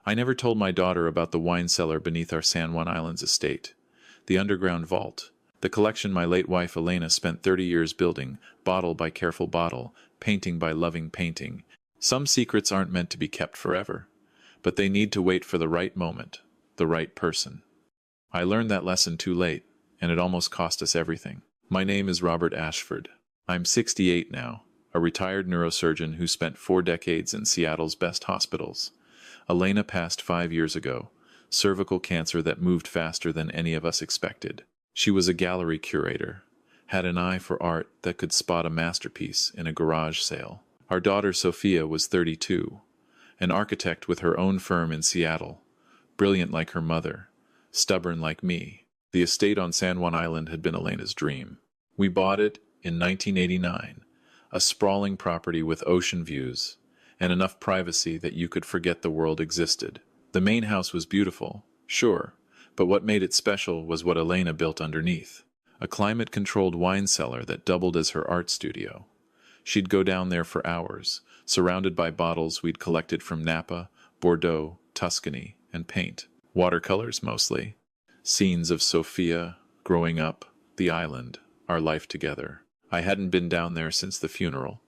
I never told my daughter about the wine cellar beneath our San Juan Islands estate. The underground vault. The collection my late wife Elena spent 30 years building, bottle by careful bottle, painting by loving painting. Some secrets aren't meant to be kept forever, but they need to wait for the right moment, the right person. I learned that lesson too late, and it almost cost us everything. My name is Robert Ashford. I'm 68 now, a retired neurosurgeon who spent 4 decades in Seattle's best hospitals. Elena passed 5 years ago, cervical cancer that moved faster than any of us expected. She was a gallery curator, had an eye for art that could spot a masterpiece in a garage sale. Our daughter Sophia was 32, an architect with her own firm in Seattle, brilliant like her mother, stubborn like me. The estate on San Juan Island had been Elena's dream. We bought it in 1989, a sprawling property with ocean views, and enough privacy that you could forget the world existed. The main house was beautiful, sure, but what made it special was what Elena built underneath. A climate-controlled wine cellar that doubled as her art studio. She'd go down there for hours, surrounded by bottles we'd collected from Napa, Bordeaux, Tuscany, and paint. Watercolors mostly. Scenes of Sophia, growing up, the island, our life together. I hadn't been down there since the funeral.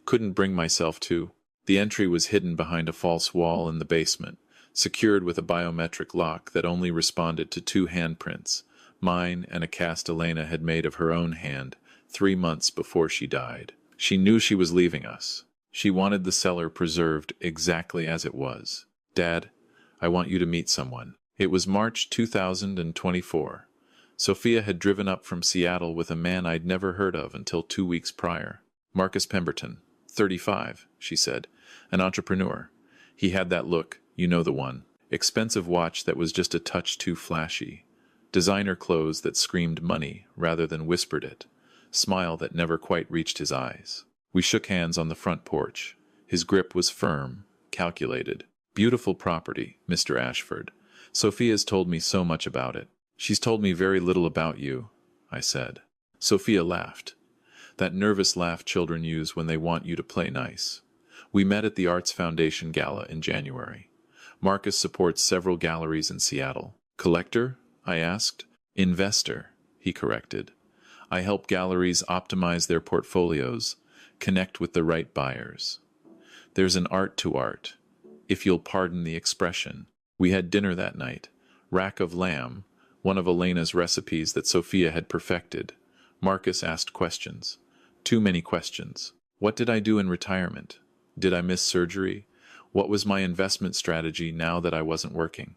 Couldn't bring myself to. The entry was hidden behind a false wall in the basement, secured with a biometric lock that only responded to 2 handprints, mine and a cast Elena had made of her own hand 3 months before she died. She knew she was leaving us. She wanted the cellar preserved exactly as it was. Dad, I want you to meet someone. It was March 2024. Sophia had driven up from Seattle with a man I'd never heard of until 2 weeks prior. Marcus Pemberton, 35, she said, an entrepreneur. He had that look, you know the one. Expensive watch that was just a touch too flashy. Designer clothes that screamed money rather than whispered it. Smile that never quite reached his eyes. We shook hands on the front porch. His grip was firm, calculated. Beautiful property, Mr. Ashford. Sophia's told me so much about it. She's told me very little about you, I said. Sophia laughed. That nervous laugh children use when they want you to play nice. We met at the Arts Foundation Gala in January. Marcus supports several galleries in Seattle. Collector? I asked. Investor, he corrected. I help galleries optimize their portfolios, connect with the right buyers. There's an art to art, if you'll pardon the expression. We had dinner that night. Rack of lamb, one of Elena's recipes that Sophia had perfected. Marcus asked questions. Too many questions. What did I do in retirement? Did I miss surgery? What was my investment strategy now that I wasn't working?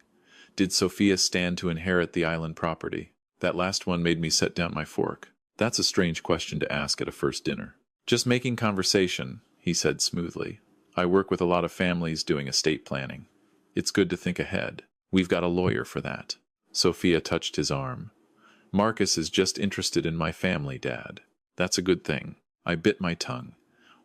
Did Sophia stand to inherit the island property? That last one made me set down my fork. That's a strange question to ask at a first dinner. Just making conversation, he said smoothly. I work with a lot of families doing estate planning. It's good to think ahead. We've got a lawyer for that. Sophia touched his arm. Marcus is just interested in my family, Dad. That's a good thing. I bit my tongue.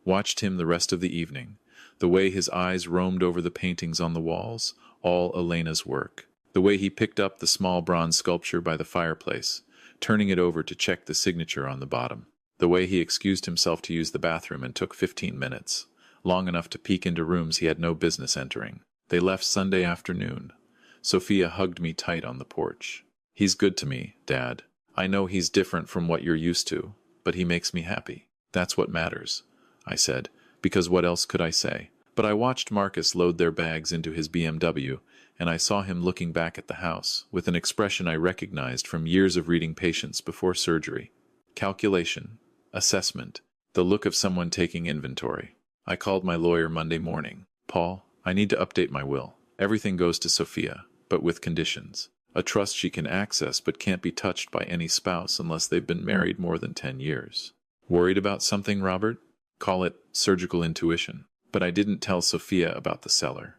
Watched him the rest of the evening. The way his eyes roamed over the paintings on the walls, all Elena's work. The way he picked up the small bronze sculpture by the fireplace, turning it over to check the signature on the bottom. The way he excused himself to use the bathroom and took 15 minutes, long enough to peek into rooms he had no business entering. They left Sunday afternoon. Sophia hugged me tight on the porch. He's good to me, Dad. I know he's different from what you're used to, but he makes me happy. That's what matters, I said, because what else could I say? But I watched Marcus load their bags into his BMW, and I saw him looking back at the house, with an expression I recognized from years of reading patients before surgery. Calculation, assessment, the look of someone taking inventory. I called my lawyer Monday morning. Paul, I need to update my will. Everything goes to Sophia, but with conditions. A trust she can access but can't be touched by any spouse unless they've been married more than 10 years. Worried about something, Robert? Call it surgical intuition. But I didn't tell Sophia about the cellar.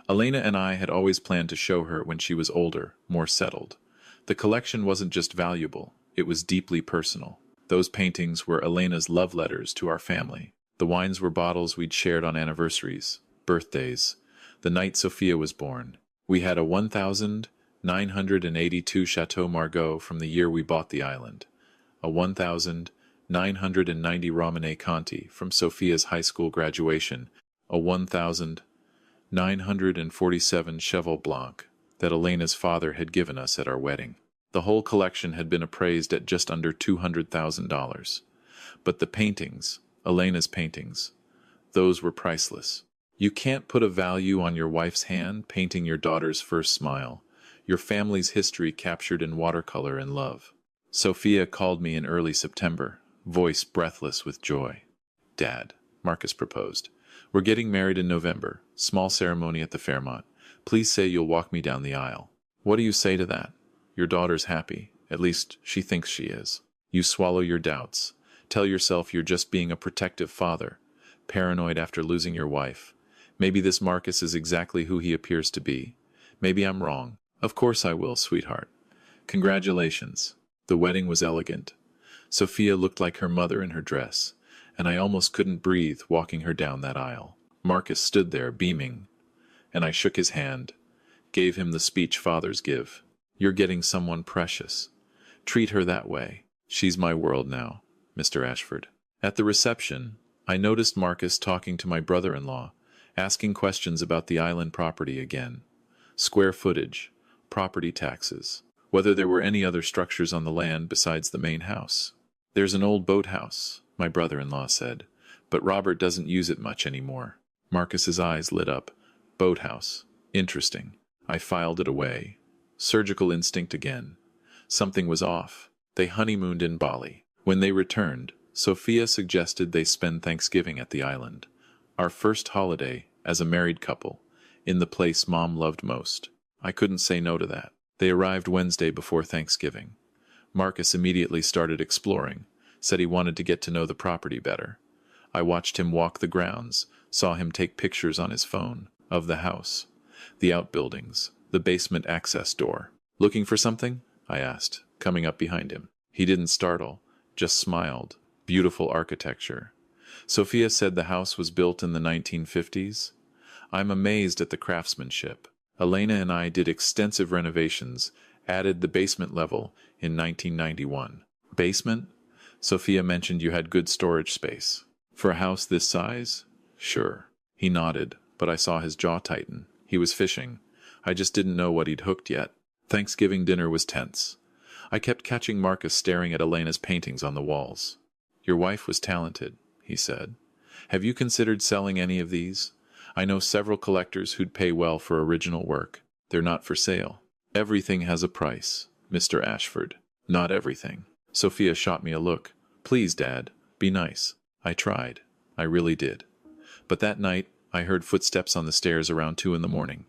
Elena and I had always planned to show her when she was older, more settled. The collection wasn't just valuable, it was deeply personal. Those paintings were Elena's love letters to our family. The wines were bottles we'd shared on anniversaries, birthdays, the night Sophia was born. We had a 1,982 Chateau Margaux from the year we bought the island, a 1,990 Romane Conti from Sophia's high school graduation, a 1,990 947 Cheval Blanc that Elena's father had given us at our wedding. The whole collection had been appraised at just under $200,000. But the paintings, Elena's paintings, those were priceless. You can't put a value on your wife's hand painting your daughter's first smile, your family's history captured in watercolor and love. Sophia called me in early September, voice breathless with joy. "Dad," Marcus proposed. "We're getting married in November, small ceremony at the Fairmont. Please say you'll walk me down the aisle." What do you say to that? Your daughter's happy. At least she thinks she is. You swallow your doubts. Tell yourself you're just being a protective father, paranoid after losing your wife. Maybe this Marcus is exactly who he appears to be. Maybe I'm wrong. Of course I will, sweetheart. Congratulations. The wedding was elegant. Sophia looked like her mother in her dress, and I almost couldn't breathe walking her down that aisle. Marcus stood there, beaming, and I shook his hand, gave him the speech fathers give. "You're getting someone precious. Treat her that way. She's my world now, Mr. Ashford." At the reception, I noticed Marcus talking to my brother-in-law, asking questions about the island property again. Square footage, property taxes, whether there were any other structures on the land besides the main house. "There's an old boathouse," my brother-in-law said, "but Robert doesn't use it much anymore." Marcus's eyes lit up. "Boathouse. Interesting." I filed it away. Surgical instinct again. Something was off. They honeymooned in Bali. When they returned, Sophia suggested they spend Thanksgiving at the island. Our first holiday, as a married couple, in the place Mom loved most. I couldn't say no to that. They arrived Wednesday before Thanksgiving. Marcus immediately started exploring, said he wanted to get to know the property better. I watched him walk the grounds, saw him take pictures on his phone, of the house, the outbuildings, the basement access door. "Looking for something?" I asked, coming up behind him. He didn't startle, just smiled. Beautiful architecture. Sophia said the house was built in the 1950s. I'm amazed at the craftsmanship. Elena and I did extensive renovations, added the basement level in 1991. Basement? Sophia mentioned you had good storage space. For a house this size? Sure. He nodded, but I saw his jaw tighten. He was fishing. I just didn't know what he'd hooked yet. Thanksgiving dinner was tense. I kept catching Marcus staring at Elena's paintings on the walls. "Your wife was talented," he said. "Have you considered selling any of these? I know several collectors who'd pay well for original work. They're not for sale." "Everything has a price, Mr. Ashford." "Not everything." Sophia shot me a look. "Please, Dad, be nice." I tried. I really did. But that night, I heard footsteps on the stairs around 2 in the morning.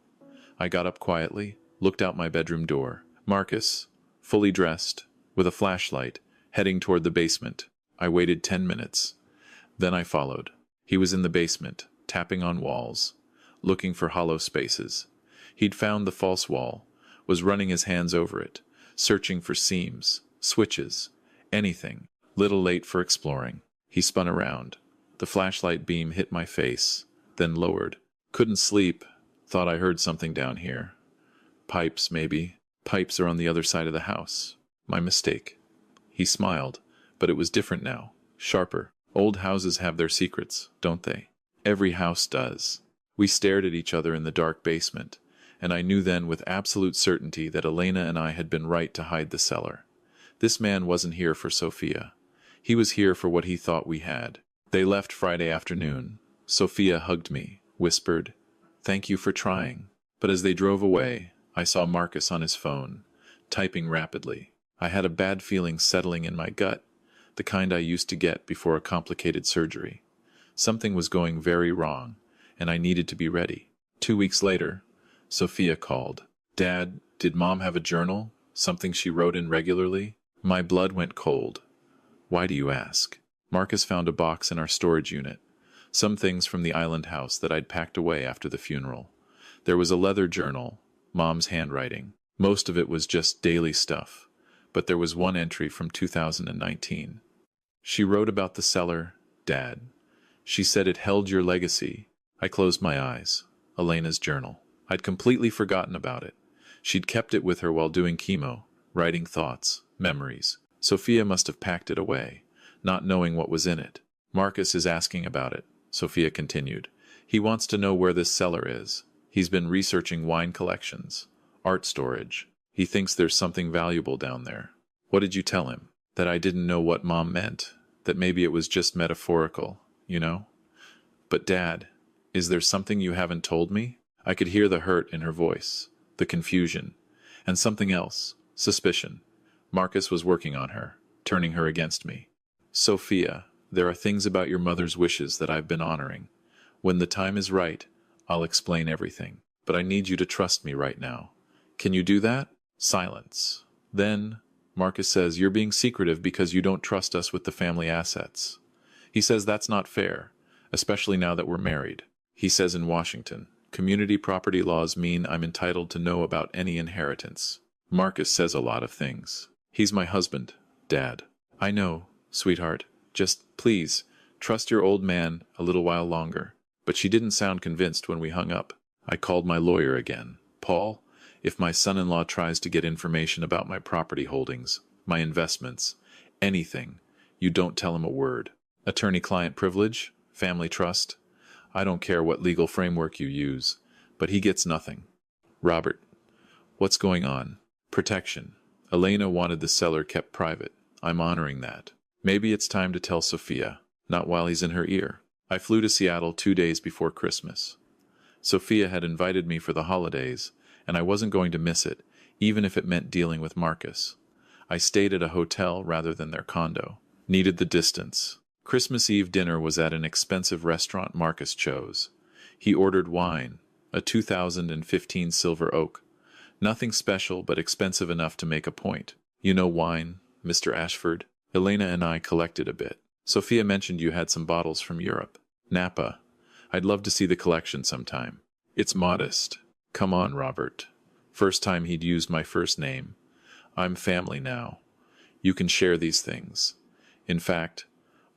I got up quietly, looked out my bedroom door. Marcus, fully dressed, with a flashlight, heading toward the basement. I waited 10 minutes. Then I followed. He was in the basement, tapping on walls, looking for hollow spaces. He'd found the false wall, was running his hands over it, searching for seams, switches, anything. Little late for exploring. He spun around. The flashlight beam hit my face, then lowered. Couldn't sleep. Thought I heard something down here. Pipes, maybe. Pipes are on the other side of the house. My mistake. He smiled, but it was different now, sharper. Old houses have their secrets, don't they? Every house does. We stared at each other in the dark basement, and I knew then with absolute certainty that Elena and I had been right to hide the cellar. This man wasn't here for Sophia. He was here for what he thought we had. They left Friday afternoon. Sophia hugged me, whispered, "Thank you for trying." But as they drove away, I saw Marcus on his phone, typing rapidly. I had a bad feeling settling in my gut, the kind I used to get before a complicated surgery. Something was going very wrong, and I needed to be ready. 2 weeks later, Sophia called. "Dad, did Mom have a journal? Something she wrote in regularly?" My blood went cold. "Why do you ask?" Marcus found a box in our storage unit. Some things from the island house that I'd packed away after the funeral. There was a leather journal, Mom's handwriting. Most of it was just daily stuff, but there was one entry from 2019. She wrote about the cellar, Dad. She said it held your legacy. I closed my eyes. Elena's journal. I'd completely forgotten about it. She'd kept it with her while doing chemo, writing thoughts, memories. Sophia must have packed it away, not knowing what was in it. "Marcus is asking about it," Sophia continued. "He wants to know where this cellar is. He's been researching wine collections, art storage. He thinks there's something valuable down there. What did you tell him? That I didn't know what Mom meant, that maybe it was just metaphorical, you know? But Dad, is there something you haven't told me? I could hear the hurt in her voice, the confusion, and something else, suspicion. Marcus was working on her, turning her against me. Sophia, there are things about your mother's wishes that I've been honoring. When the time is right, I'll explain everything. But I need you to trust me right now. Can you do that? Silence. Then, Marcus says, you're being secretive because you don't trust us with the family assets. He says that's not fair, especially now that we're married. He says in Washington, community property laws mean I'm entitled to know about any inheritance. Marcus says a lot of things. He's my husband, Dad. I know, sweetheart. Just, please, trust your old man a little while longer. But she didn't sound convinced when we hung up. I called my lawyer again. Paul, if my son-in-law tries to get information about my property holdings, my investments, anything, you don't tell him a word. Attorney-client privilege? Family trust? I don't care what legal framework you use, but he gets nothing. Robert, what's going on? Protection. Elena wanted the cellar kept private. I'm honoring that. Maybe it's time to tell Sophia, not while he's in her ear. I flew to Seattle 2 days before Christmas. Sophia had invited me for the holidays, and I wasn't going to miss it, even if it meant dealing with Marcus. I stayed at a hotel rather than their condo. Needed the distance. Christmas Eve dinner was at an expensive restaurant Marcus chose. He ordered wine, a 2015 Silver Oak. Nothing special, but expensive enough to make a point. You know wine, Mr. Ashford? Elena and I collected a bit. Sophia mentioned you had some bottles from Europe. Napa. I'd love to see the collection sometime. It's modest. Come on, Robert. First time he'd used my first name. I'm family now. You can share these things. In fact,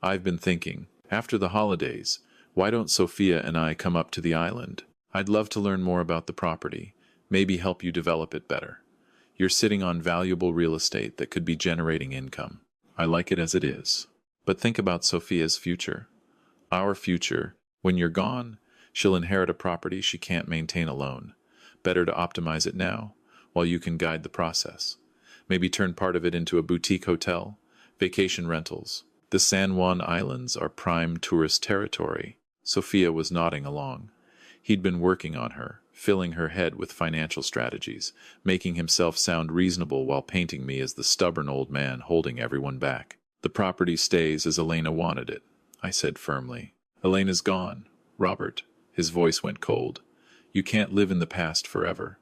I've been thinking, after the holidays, why don't Sophia and I come up to the island? I'd love to learn more about the property, maybe help you develop it better. You're sitting on valuable real estate that could be generating income. I like it as it is. But think about Sophia's future. Our future. When you're gone, she'll inherit a property she can't maintain alone. Better to optimize it now, while you can guide the process. Maybe turn part of it into a boutique hotel, vacation rentals. The San Juan Islands are prime tourist territory. Sophia was nodding along. He'd been working on her, filling her head with financial strategies, making himself sound reasonable while painting me as the stubborn old man holding everyone back. The property stays as Elena wanted it, I said firmly. Elena's gone. Robert. His voice went cold. You can't live in the past forever.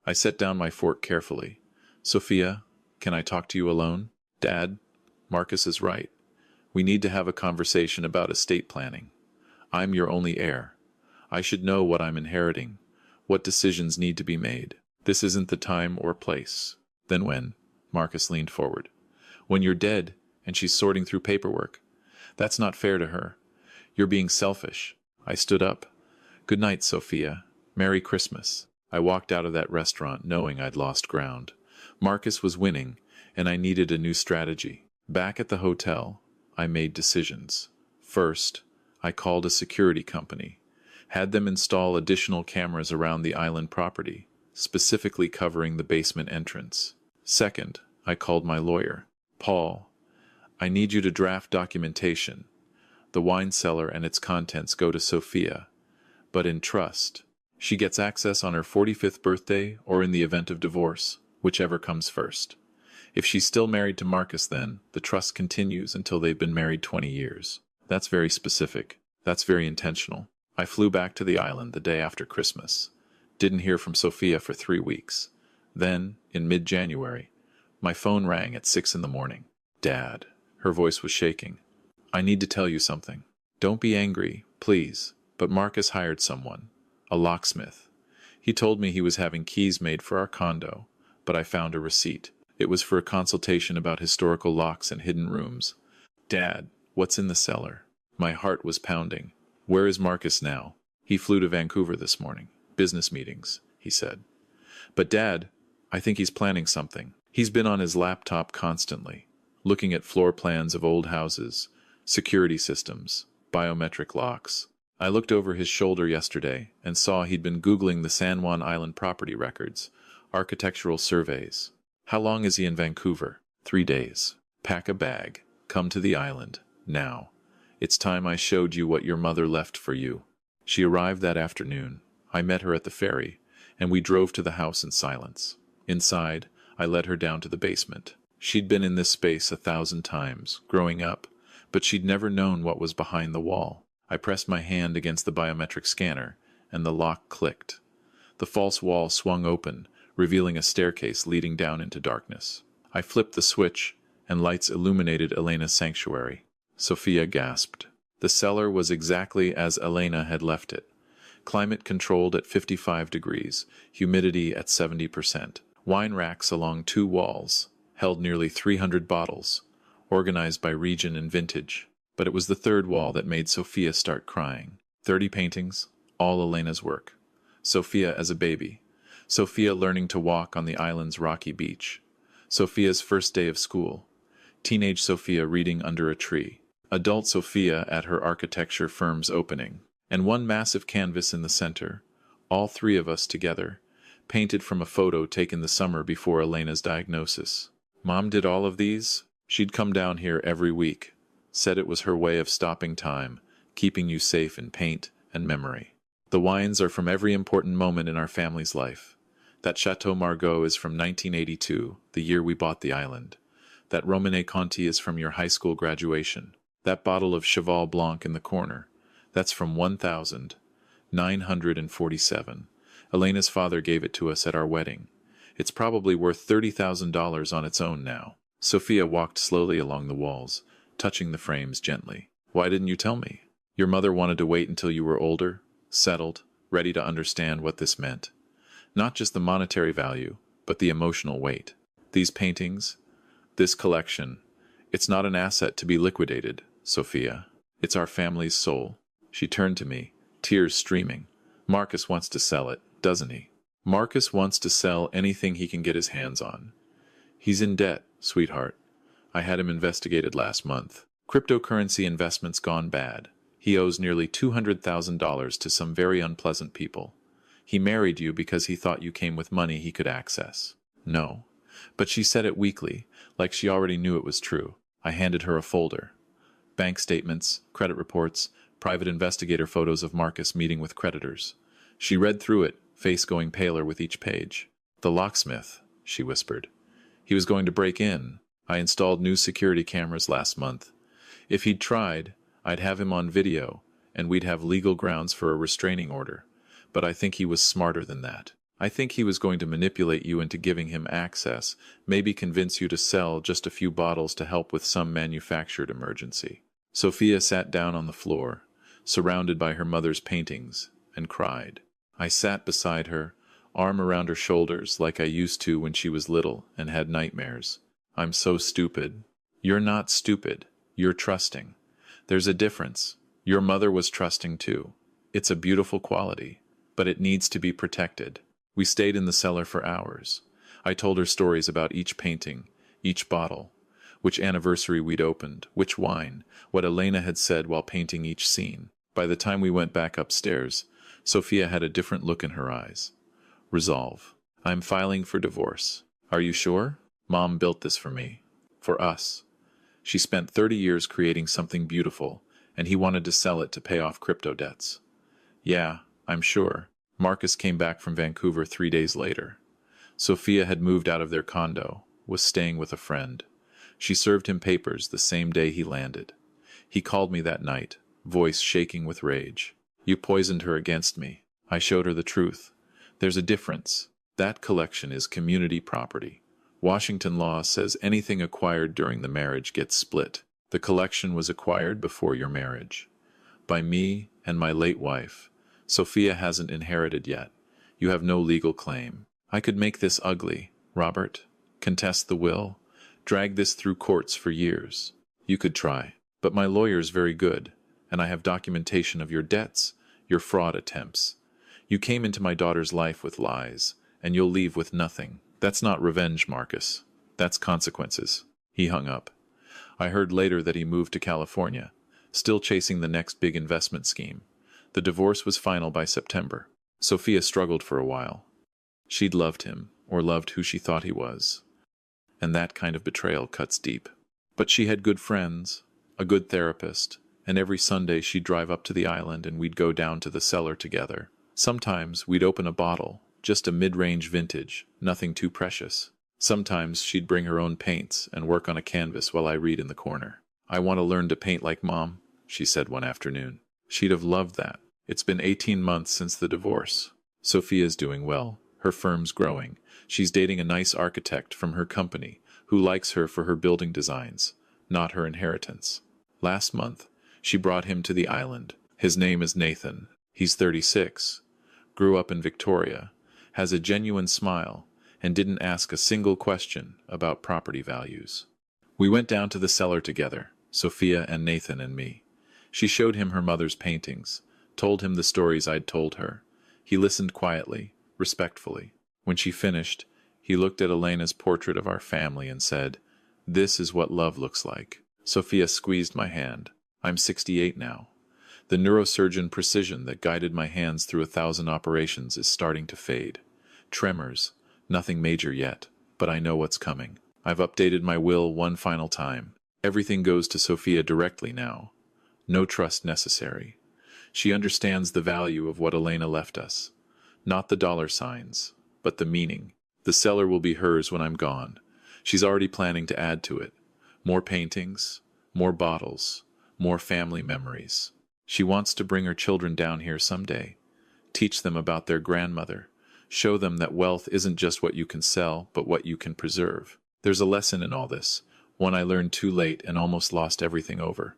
I set down my fork carefully. Sophia, can I talk to you alone? Dad, Marcus is right. We need to have a conversation about estate planning. I'm your only heir. I should know what I'm inheriting, what decisions need to be made. This isn't the time or place. Then when? Marcus leaned forward. When you're dead, and she's sorting through paperwork. That's not fair to her. You're being selfish. I stood up. Good night, Sophia. Merry Christmas. I walked out of that restaurant knowing I'd lost ground. Marcus was winning, and I needed a new strategy. Back at the hotel, I made decisions. First, I called a security company, had them install additional cameras around the island property, specifically covering the basement entrance. Second, I called my lawyer. Paul, I need you to draft documentation. The wine cellar and its contents go to Sophia, but in trust. She gets access on her 45th birthday or in the event of divorce, whichever comes first. If she's still married to Marcus then, the trust continues until they've been married 20 years. That's very specific. That's very intentional. I flew back to the island the day after Christmas. Didn't hear from Sophia for 3 weeks. Then, in mid-January, my phone rang at 6 in the morning. Dad. Her voice was shaking. I need to tell you something. Don't be angry, please, but Marcus hired someone, a locksmith. He told me he was having keys made for our condo, but I found a receipt. It was for a consultation about historical locks and hidden rooms. Dad, what's in the cellar? My heart was pounding. Where is Marcus now? He flew to Vancouver this morning. Business meetings, he said. But Dad, I think he's planning something. He's been on his laptop constantly, looking at floor plans of old houses, security systems, biometric locks. I looked over his shoulder yesterday and saw he'd been Googling the San Juan Island property records, architectural surveys. How long is he in Vancouver? 3 days. Pack a bag. Come to the island. Now. It's time I showed you what your mother left for you. She arrived that afternoon. I met her at the ferry, and we drove to the house in silence. Inside, I led her down to the basement. She'd been in this space 1,000 times, growing up, but she'd never known what was behind the wall. I pressed my hand against the biometric scanner, and the lock clicked. The false wall swung open, revealing a staircase leading down into darkness. I flipped the switch, and lights illuminated Elena's sanctuary. Sophia gasped. The cellar was exactly as Elena had left it. Climate controlled at 55 degrees, humidity at 70%. Wine racks along 2 walls held nearly 300 bottles, organized by region and vintage. But it was the 3rd wall that made Sophia start crying. 30 paintings, all Elena's work. Sophia as a baby. Sophia learning to walk on the island's rocky beach. Sophia's first day of school. Teenage Sophia reading under a tree. Adult Sophia at her architecture firm's opening. And one massive canvas in the center, all 3 of us together, painted from a photo taken the summer before Elena's diagnosis. Mom did all of these? She'd come down here every week. Said it was her way of stopping time, keeping you safe in paint and memory. The wines are from every important moment in our family's life. That Chateau Margaux is from 1982, the year we bought the island. That Romanée Conti is from your high school graduation. That bottle of Cheval Blanc in the corner, that's from 1947. Elena's father gave it to us at our wedding. It's probably worth $30,000 on its own now. Sophia walked slowly along the walls, touching the frames gently. Why didn't you tell me? Your mother wanted to wait until you were older, settled, ready to understand what this meant. Not just the monetary value, but the emotional weight. These paintings, this collection, it's not an asset to be liquidated, Sophia. It's our family's soul. She turned to me, tears streaming. Marcus wants to sell it, doesn't he? Marcus wants to sell anything he can get his hands on. He's in debt, sweetheart. I had him investigated last month. Cryptocurrency investments gone bad. He owes nearly $200,000 to some very unpleasant people. He married you because he thought you came with money he could access. No. But she said it weakly, like she already knew it was true. I handed her a folder. Bank statements, credit reports, private investigator photos of Marcus meeting with creditors. She read through it, face going paler with each page. The locksmith, she whispered. He was going to break in. I installed new security cameras last month. If he'd tried, I'd have him on video, and we'd have legal grounds for a restraining order. But I think he was smarter than that. I think he was going to manipulate you into giving him access, maybe convince you to sell just a few bottles to help with some manufactured emergency. Sophia sat down on the floor, surrounded by her mother's paintings, and cried. I sat beside her, arm around her shoulders like I used to when she was little and had nightmares. I'm so stupid. You're not stupid. You're trusting. There's a difference. Your mother was trusting too. It's a beautiful quality, but it needs to be protected. We stayed in the cellar for hours. I told her stories about each painting, each bottle, which anniversary we'd opened, which wine, what Elena had said while painting each scene. By the time we went back upstairs, Sophia had a different look in her eyes. Resolve. I'm filing for divorce. Are you sure? Mom built this for me. For us. She spent 30 years creating something beautiful, and he wanted to sell it to pay off crypto debts. Yeah, I'm sure. Marcus came back from Vancouver 3 days later. Sophia had moved out of their condo, was staying with a friend. She served him papers the same day he landed. He called me that night, voice shaking with rage. You poisoned her against me. I showed her the truth. There's a difference. That collection is community property. Washington law says anything acquired during the marriage gets split. The collection was acquired before your marriage. By me and my late wife. Sophia hasn't inherited yet. You have no legal claim. I could make this ugly, Robert. Contest the will. Drag this through courts for years. You could try. But my lawyer's very good, and I have documentation of your debts, your fraud attempts. You came into my daughter's life with lies, and you'll leave with nothing. That's not revenge, Marcus. That's consequences. He hung up. I heard later that he moved to California, still chasing the next big investment scheme. The divorce was final by September. Sophia struggled for a while. She'd loved him, or loved who she thought he was, and that kind of betrayal cuts deep. But she had good friends, a good therapist, and every Sunday she'd drive up to the island and we'd go down to the cellar together. Sometimes we'd open a bottle, just a mid-range vintage, nothing too precious. Sometimes she'd bring her own paints and work on a canvas while I read in the corner. "I want to learn to paint like Mom," she said one afternoon. She'd have loved that. It's been 18 months since the divorce. Sophia's doing well. Her firm's growing. She's dating a nice architect from her company who likes her for her building designs, not her inheritance. Last month, she brought him to the island. His name is Nathan. He's 36, grew up in Victoria, has a genuine smile, and didn't ask a single question about property values. We went down to the cellar together, Sophia and Nathan and me. She showed him her mother's paintings, told him the stories I'd told her. He listened quietly, respectfully. When she finished, he looked at Elena's portrait of our family and said, "This is what love looks like." Sophia squeezed my hand. I'm 68 now. The neurosurgeon precision that guided my hands through 1,000 operations is starting to fade. Tremors, nothing major yet, but I know what's coming. I've updated my will one final time. Everything goes to Sophia directly now. No trust necessary. She understands the value of what Elena left us. Not the dollar signs, but the meaning. The cellar will be hers when I'm gone. She's already planning to add to it. More paintings, more bottles, more family memories. She wants to bring her children down here someday. Teach them about their grandmother. Show them that wealth isn't just what you can sell, but what you can preserve. There's a lesson in all this, one I learned too late and almost lost everything over.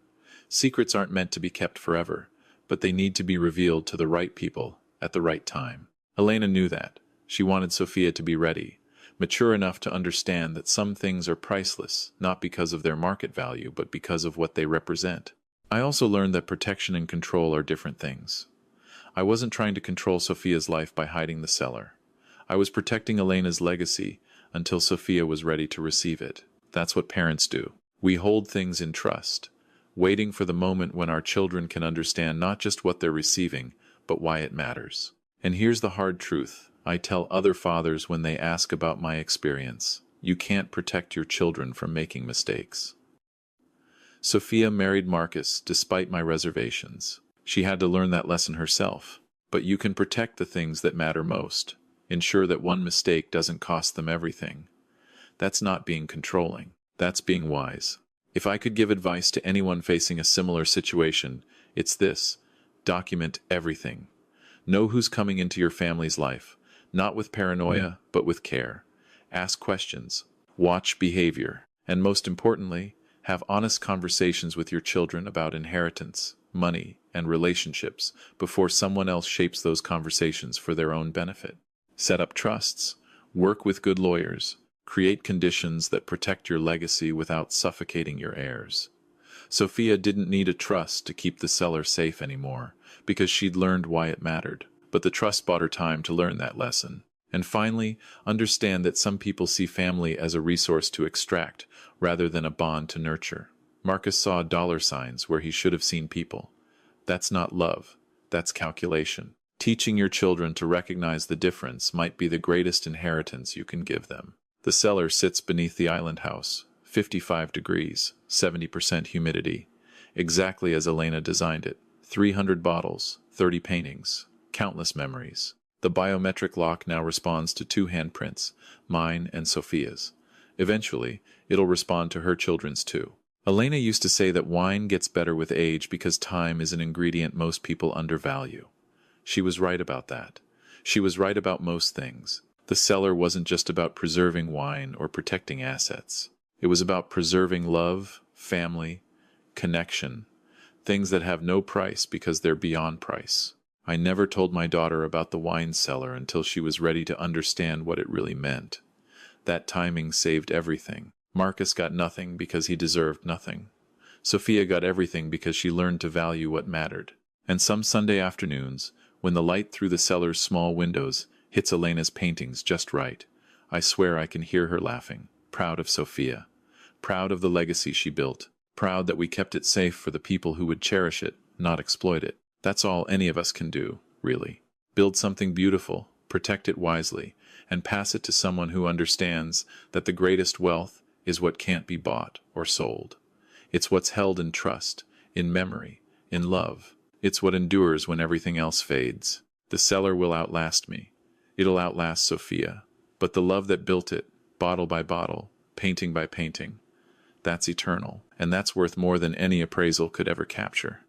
Secrets aren't meant to be kept forever, but they need to be revealed to the right people at the right time. Elena knew that. She wanted Sophia to be ready, mature enough to understand that some things are priceless, not because of their market value, but because of what they represent. I also learned that protection and control are different things. I wasn't trying to control Sophia's life by hiding the cellar. I was protecting Elena's legacy until Sophia was ready to receive it. That's what parents do. We hold things in trust, waiting for the moment when our children can understand not just what they're receiving, but why it matters. And here's the hard truth I tell other fathers when they ask about my experience. You can't protect your children from making mistakes. Sophia married Marcus despite my reservations. She had to learn that lesson herself. But you can protect the things that matter most. Ensure that one mistake doesn't cost them everything. That's not being controlling. That's being wise. If I could give advice to anyone facing a similar situation, it's this: document everything. Know who's coming into your family's life, not with paranoia, but with care. Ask questions, watch behavior, and most importantly, have honest conversations with your children about inheritance, money, and relationships before someone else shapes those conversations for their own benefit. Set up trusts, work with good lawyers, create conditions that protect your legacy without suffocating your heirs. Sophia didn't need a trust to keep the cellar safe anymore, because she'd learned why it mattered. But the trust bought her time to learn that lesson. And finally, understand that some people see family as a resource to extract, rather than a bond to nurture. Marcus saw dollar signs where he should have seen people. That's not love, that's calculation. Teaching your children to recognize the difference might be the greatest inheritance you can give them. The cellar sits beneath the island house, 55 degrees, 70% humidity, exactly as Elena designed it. 300 bottles, 30 paintings, countless memories. The biometric lock now responds to 2 handprints, mine and Sophia's. Eventually, it'll respond to her children's too. Elena used to say that wine gets better with age because time is an ingredient most people undervalue. She was right about that. She was right about most things. The cellar wasn't just about preserving wine or protecting assets. It was about preserving love, family, connection, things that have no price because they're beyond price. I never told my daughter about the wine cellar until she was ready to understand what it really meant. That timing saved everything. Marcus got nothing because he deserved nothing. Sophia got everything because she learned to value what mattered. And some Sunday afternoons, when the light through the cellar's small windows hits Elena's paintings just right, I swear I can hear her laughing, proud of Sophia, proud of the legacy she built, proud that we kept it safe for the people who would cherish it, not exploit it. That's all any of us can do, really. Build something beautiful, protect it wisely, and pass it to someone who understands that the greatest wealth is what can't be bought or sold. It's what's held in trust, in memory, in love. It's what endures when everything else fades. The cellar will outlast me. It'll outlast Sophia. But the love that built it, bottle by bottle, painting by painting, that's eternal, and that's worth more than any appraisal could ever capture.